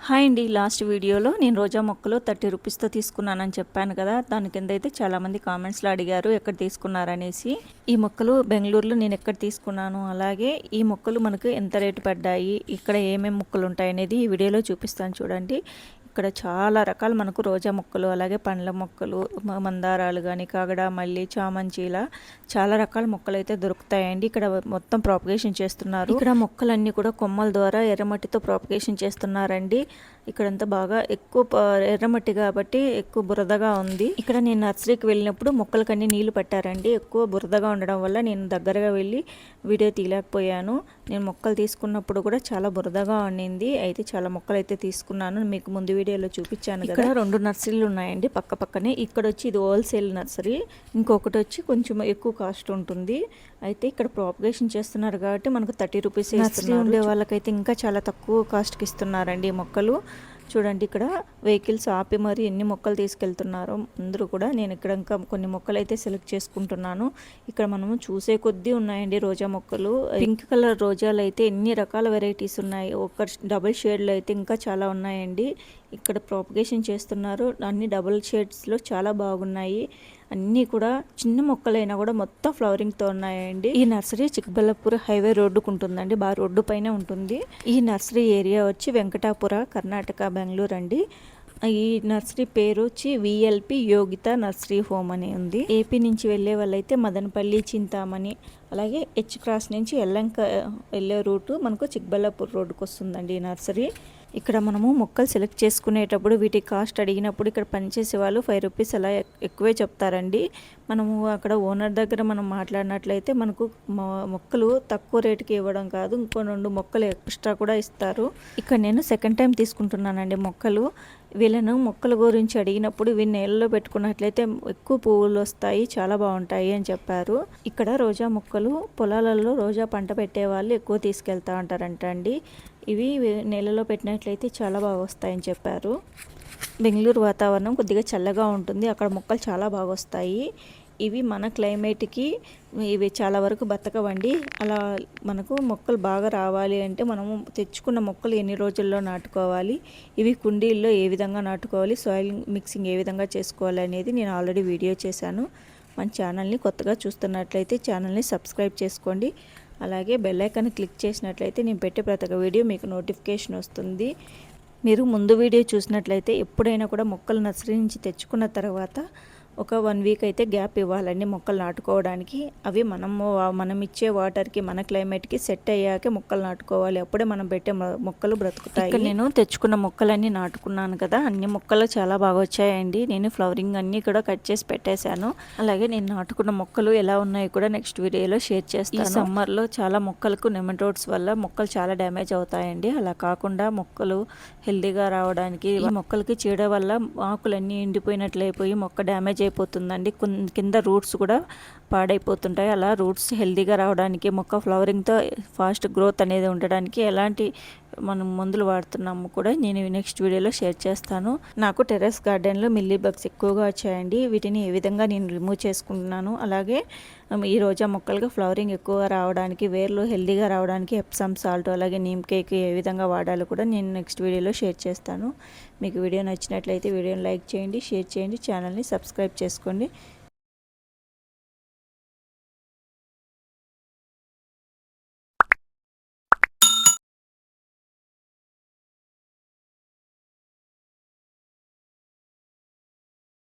Hi అండి. Last వీడియోలో నేను రోజా మొక్కలు 30 రూపీస్తో తీసుకున్నానని చెప్పాను కదా. దాని కింద అయితే చాలామంది కామెంట్స్లో అడిగారు ఎక్కడ తీసుకున్నారనేసి. ఈ మొక్కలు బెంగళూరులో నేను ఎక్కడ తీసుకున్నాను, అలాగే ఈ మొక్కలు మనకు ఎంత రేటు పడ్డాయి, ఇక్కడ ఏమేమి మొక్కలు ఉంటాయనేది ఈ వీడియోలో చూపిస్తాను చూడండి. ఇక్కడ చాలా రకాలు మనకు రోజా మొక్కలు, అలాగే పండ్ల మొక్కలు, మందారాలు కానీ, కాగడ, మల్లి, చామంతి, ఇలా చాలా రకాల మొక్కలు అయితే దొరుకుతాయండి. ఇక్కడ మొత్తం ప్రాపగేషన్ చేస్తున్నారు. ఇక్కడ మొక్కలన్నీ కూడా కొమ్మల ద్వారా ఎర్రమట్టితో ప్రాపగేషన్ చేస్తున్నారండి. ఇక్కడంతా బాగా ఎక్కువ ఎర్రమట్టి కాబట్టి ఎక్కువ బురదగా ఉంది. ఇక్కడ నేను నర్సరీకి వెళ్ళినప్పుడు మొక్కలకన్నీ నీళ్లు పట్టారండి. ఎక్కువ బురదగా ఉండడం వల్ల నేను దగ్గరగా వెళ్ళి వీడియో తీయలేకపోయాను. నేను మొక్కలు తీసుకున్నప్పుడు కూడా చాలా బురదగా ఉండింది. అయితే చాలా మొక్కలు అయితే తీసుకున్నాను, మీకు ముందు వీడియోలో చూపించాను కదా. ఇక్కడ 2 నర్సరీలు ఉన్నాయండి పక్క పక్కనే. ఇక్కడ వచ్చి ఇది హోల్సేల్ నర్సరీ, ఇంకొకటి వచ్చి కొంచెం ఎక్కువ కాస్ట్ ఉంటుంది. అయితే ఇక్కడ ప్రాపగేషన్ చేస్తున్నారు కాబట్టి మనకు 30 రూపీస్ ఇస్తున్నారు. ఉండే వాళ్ళకైతే ఇంకా చాలా తక్కువ కాస్ట్కి ఇస్తున్నారండి ఈ మొక్కలు. చూడండి, ఇక్కడ వెహికల్స్ ఆపి మరి ఎన్ని మొక్కలు తీసుకెళ్తున్నారో అందరూ కూడా. నేను ఇక్కడ ఇంకా కొన్ని మొక్కలు అయితే సెలెక్ట్ చేసుకుంటున్నాను. ఇక్కడ మనము చూసే కొద్దీ ఉన్నాయండి రోజా మొక్కలు. పింక్ కలర్ రోజాలు అయితే ఎన్ని రకాల వెరైటీస్ ఉన్నాయి. ఒక డబుల్ షేడ్లో అయితే ఇంకా చాలా ఉన్నాయండి. ఇక్కడ ప్రాపగేషన్ చేస్తున్నారు. అన్ని డబుల్ షేడ్స్లో చాలా బాగున్నాయి. అన్నీ కూడా చిన్న మొక్కలైనా కూడా మొత్తం ఫ్లవరింగ్తో ఉన్నాయండి. ఈ నర్సరీ చిక్బల్లాపూర్ హైవే రోడ్డుకు ఉంటుందండి, బాగా రోడ్డు పైన ఉంటుంది. ఈ నర్సరీ ఏరియా వచ్చి వెంకటాపుర, కర్ణాటక, బెంగళూరు అండి. ఈ నర్సరీ పేరు వచ్చి విఎల్పి యోగిత నర్సరీ హోమ్ అని ఉంది. ఏపీ నుంచి వెళ్ళే వాళ్ళైతే మదనపల్లి, చింతామణి, అలాగే హెచ్ క్రాస్ నుంచి ఎల్లంక వెళ్ళే రూటు మనకు చిక్బల్లాపూర్ రోడ్డుకు వస్తుందండి ఈ నర్సరీ. ఇక్కడ మనము మొక్కలు సెలెక్ట్ చేసుకునేటప్పుడు వీటి కాస్ట్ అడిగినప్పుడు ఇక్కడ పనిచేసే వాళ్ళు 5 రూపీస్ అలా ఎక్కువే చెప్తారండి. మనము అక్కడ ఓనర్ దగ్గర మనం మాట్లాడినట్లయితే మనకు మొక్కలు తక్కువ రేటుకి ఇవ్వడం కాదు, ఇంకో 2 మొక్కలు ఎక్స్ట్రా కూడా ఇస్తారు. ఇక్కడ నేను సెకండ్ టైం తీసుకుంటున్నానండి మొక్కలు. వీళ్ళను మొక్కల గురించి అడిగినప్పుడు ఇవి నీళ్ళలో పెట్టుకున్నట్లయితే ఎక్కువ పువ్వులు వస్తాయి, చాలా బాగుంటాయి అని చెప్పారు. ఇక్కడ రోజా మొక్కలు పొలాలలో రోజా పంట పెట్టే వాళ్ళు ఎక్కువ తీసుకెళ్తా ఉంటారంట అండి. ఇవి నీళ్ళలో పెట్టినట్లయితే చాలా బాగా వస్తాయని చెప్పారు. బెంగళూరు వాతావరణం కొద్దిగా చల్లగా ఉంటుంది, అక్కడ మొక్కలు చాలా బాగా వస్తాయి. ఇవి మన క్లైమేట్కి ఇవి చాలా వరకు బతకవండి. అలా మనకు మొక్కలు బాగా రావాలి అంటే మనము తెచ్చుకున్న మొక్కలు ఎన్ని రోజుల్లో నాటుకోవాలి, ఇవి కుండీల్లో ఏ విధంగా నాటుకోవాలి, సాయిల్ మిక్సింగ్ ఏ విధంగా చేసుకోవాలి అనేది నేను ఆల్రెడీ వీడియో చేశాను. మన ఛానల్ని కొత్తగా చూస్తున్నట్లయితే ఛానల్ని సబ్స్క్రైబ్ చేసుకోండి. అలాగే బెల్ ఐకాన్ క్లిక్ చేసినట్లయితే నేను పెట్టే ప్రతి ఒక్క వీడియో మీకు నోటిఫికేషన్ వస్తుంది. మీరు ముందు వీడియో చూసినట్లయితే ఎప్పుడైనా కూడా మొక్కలు నర్సరీ నుంచి తెచ్చుకున్న తర్వాత ఒక 1 వీక్ అయితే గ్యాప్ ఇవ్వాలండి మొక్కలు నాటుకోవడానికి. అవి మనం ఇచ్చే వాటర్కి, మన క్లైమేట్కి సెట్ అయ్యాకే మొక్కలు నాటుకోవాలి. అప్పుడే మనం పెట్టే మొక్కలు బ్రతుకుతాయి. ఇక్కడ నేను తెచ్చుకున్న మొక్కలన్నీ నాటుకున్నాను కదా, అన్ని మొక్కలు చాలా బాగా వచ్చాయండి. నేను ఫ్లవరింగ్ అన్నీ కూడా కట్ చేసి పెట్టేశాను. అలాగే నేను నాటుకున్న మొక్కలు ఎలా ఉన్నాయో కూడా నెక్స్ట్ వీడియోలో షేర్ చేస్తాను. ఈ సమ్మర్లో చాలా మొక్కలకు నెమటోడ్స్ వల్ల మొక్కలు చాలా డ్యామేజ్ అవుతాయండి. అలా కాకుండా మొక్కలు హెల్దీగా రావడానికి, మొక్కలకి చీడ వల్ల ఆకులన్నీ ఎండిపోయినట్లయిపోయి మొక్క డ్యామేజ్ అయిపోతుందండి. కింద రూట్స్ కూడా పాడైపోతుంటాయి. అలా రూట్స్ హెల్దీగా రావడానికి, మొక్క ఫ్లవరింగ్తో ఫాస్ట్ గ్రోత్ అనేది ఉండడానికి ఎలాంటి మనం మందులు వాడుతున్నాము కూడా నేను నెక్స్ట్ వీడియోలో షేర్ చేస్తాను. నాకు టెర్రస్ గార్డెన్లో మిల్లీ బగ్స్ ఎక్కువగా వచ్చాయండి. వీటిని ఏ విధంగా నేను రిమూవ్ చేసుకుంటున్నాను, అలాగే ఈ రోజా మొక్కలుగా ఫ్లవరింగ్ ఎక్కువగా రావడానికి, వేర్లు హెల్దీగా రావడానికి ఎప్సమ్ సాల్ట్, అలాగే నీమ్ కేక్ ఏ విధంగా వాడాలో కూడా నేను నెక్స్ట్ వీడియోలో షేర్ చేస్తాను. మీకు వీడియో నచ్చినట్లయితే వీడియోని లైక్ చేయండి, షేర్ చేయండి, ఛానల్ని సబ్స్క్రైబ్ చేసుకోండి.